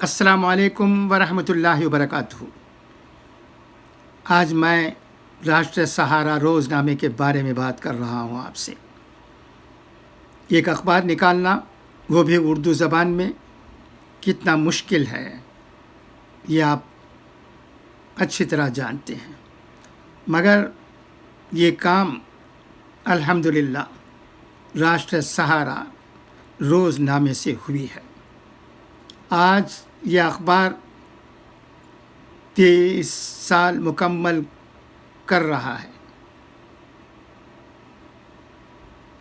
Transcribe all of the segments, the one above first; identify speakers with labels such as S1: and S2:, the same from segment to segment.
S1: السلام علیکم ورحمۃ اللہ وبرکاتہ۔ آج میں راشٹر سہارا روزنامے کے بارے میں بات کر رہا ہوں آپ سے۔ ایک اخبار نکالنا، وہ بھی اردو زبان میں، کتنا مشکل ہے یہ آپ اچھی طرح جانتے ہیں، مگر یہ کام الحمدللہ راشٹر سہارا روزنامے سے ہوئی ہے۔ آج یہ اخبار 23 سال مکمل کر رہا ہے۔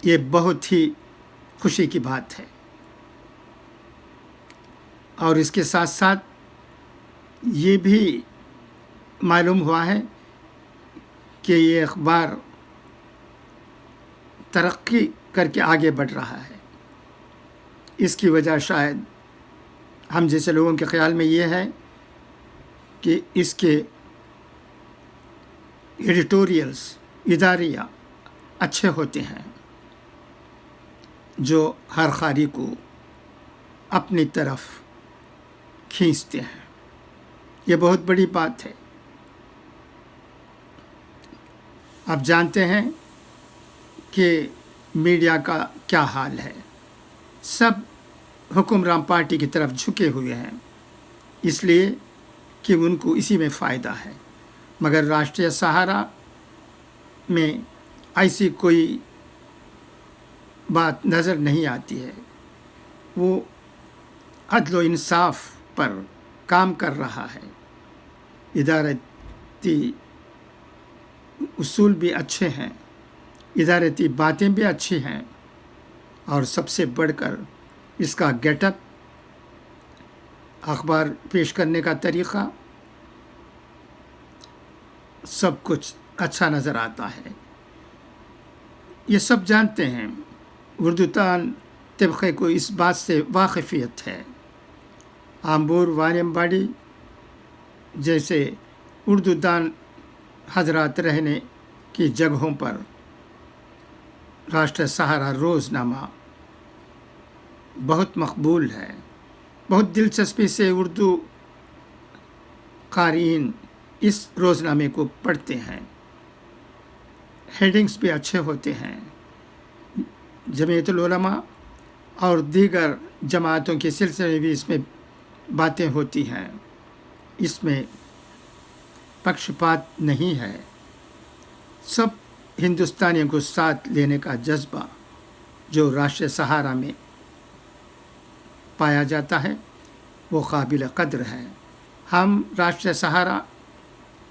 S1: یہ بہت ہی خوشی کی بات ہے، اور اس کے ساتھ ساتھ یہ بھی معلوم ہوا ہے کہ یہ اخبار ترقی کر کے آگے بڑھ رہا ہے۔ اس کی وجہ شاید ہم جیسے لوگوں کے خیال میں یہ ہے کہ اس کے ایڈیٹوریلز، اداریہ اچھے ہوتے ہیں، جو ہر قاری کو اپنی طرف کھینچتے ہیں۔ یہ بہت بڑی بات ہے۔ آپ جانتے ہیں کہ میڈیا کا کیا حال ہے، سب حکمران پارٹی کی طرف جھکے ہوئے ہیں، اس لیے کہ ان کو اسی میں فائدہ ہے، مگر راشٹریہ سہارا میں ایسی کوئی بات نظر نہیں آتی ہے۔ وہ عدل و انصاف پر کام کر رہا ہے، ادارتی اصول بھی اچھے ہیں، ادارتی باتیں بھی اچھی ہیں، اور سب سے بڑھ کر اس کا گیٹ اپ، اخبار پیش کرنے کا طریقہ، سب کچھ اچھا نظر آتا ہے۔ یہ سب جانتے ہیں، اردو دان طبقے کو اس بات سے واقفیت ہے۔ آمبور، وانمباڑی جیسے اردو دان حضرات رہنے کی جگہوں پر راشٹر سہارا روزنامہ بہت مقبول ہے۔ بہت دلچسپی سے اردو قارئین اس روزنامے کو پڑھتے ہیں۔ ہیڈنگز بھی اچھے ہوتے ہیں۔ جمعیت العلماء اور دیگر جماعتوں کے سلسلے میں بھی اس میں باتیں ہوتی ہیں۔ اس میں پکشپات نہیں ہے۔ سب ہندوستانیوں کو ساتھ لینے کا جذبہ جو راشٹر سہارا میں پایا جاتا ہے، وہ قابل قدر ہے۔ ہم راشٹر سہارا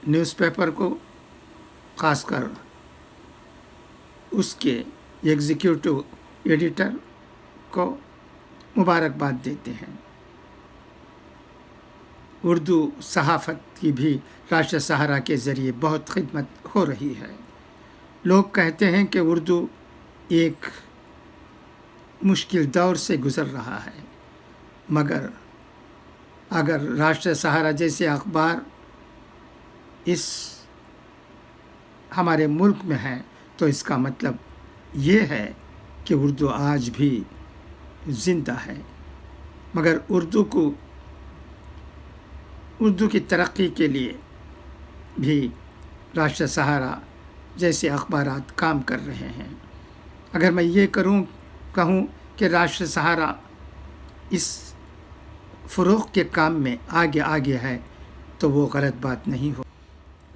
S1: نیوز پیپر کو، خاص کر اس کے ایگزیکٹو ایڈیٹر کو مبارکباد دیتے ہیں۔ اردو صحافت کی بھی راشٹر سہارا کے ذریعے بہت خدمت ہو رہی ہے۔ لوگ کہتے ہیں کہ اردو ایک مشکل دور سے گزر رہا ہے، مگر اگر راشٹر سہارا جیسے اخبار اس ہمارے ملک میں ہے تو اس کا مطلب یہ ہے کہ اردو آج بھی زندہ ہے۔ مگر اردو کی ترقی کے لیے بھی راشٹر سہارا جیسے اخبارات کام کر رہے ہیں۔ اگر میں یہ کہوں کہ راشٹر سہارا اس فروغ کے کام میں آگے ہے تو وہ غلط بات نہیں ہو۔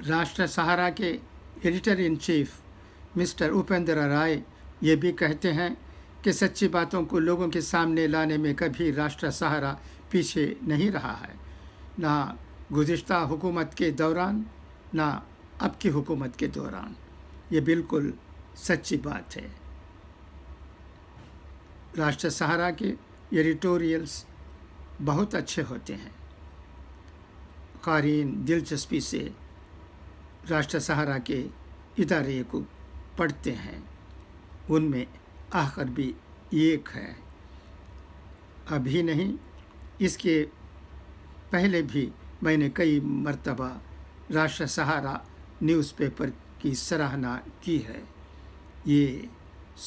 S1: راشٹر سہارا کے editor in chief mister Upendra Rai یہ بھی کہتے ہیں کہ سچی باتوں کو لوگوں کے سامنے لانے میں کبھی راشٹر سہارا پیچھے نہیں رہا ہے، نہ گزشتہ حکومت کے دوران، نہ اب کی حکومت کے دوران۔ یہ بالکل سچی بات ہے۔ راشٹر سہارا کے ایڈیٹوریلز بہت اچھے ہوتے ہیں۔ قارئین دلچسپی سے راشٹر سہارا کے ادارے کو پڑھتے ہیں۔ ان میں آخر بھی ایک ہے، ابھی نہیں، اس کے پہلے بھی میں نے کئی مرتبہ راشٹر سہارا نیوز پیپر کی سراہنا کی ہے۔ یہ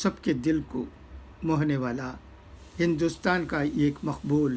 S1: سب کے دل کو موہنے والا ہندوستان کا ایک مقبول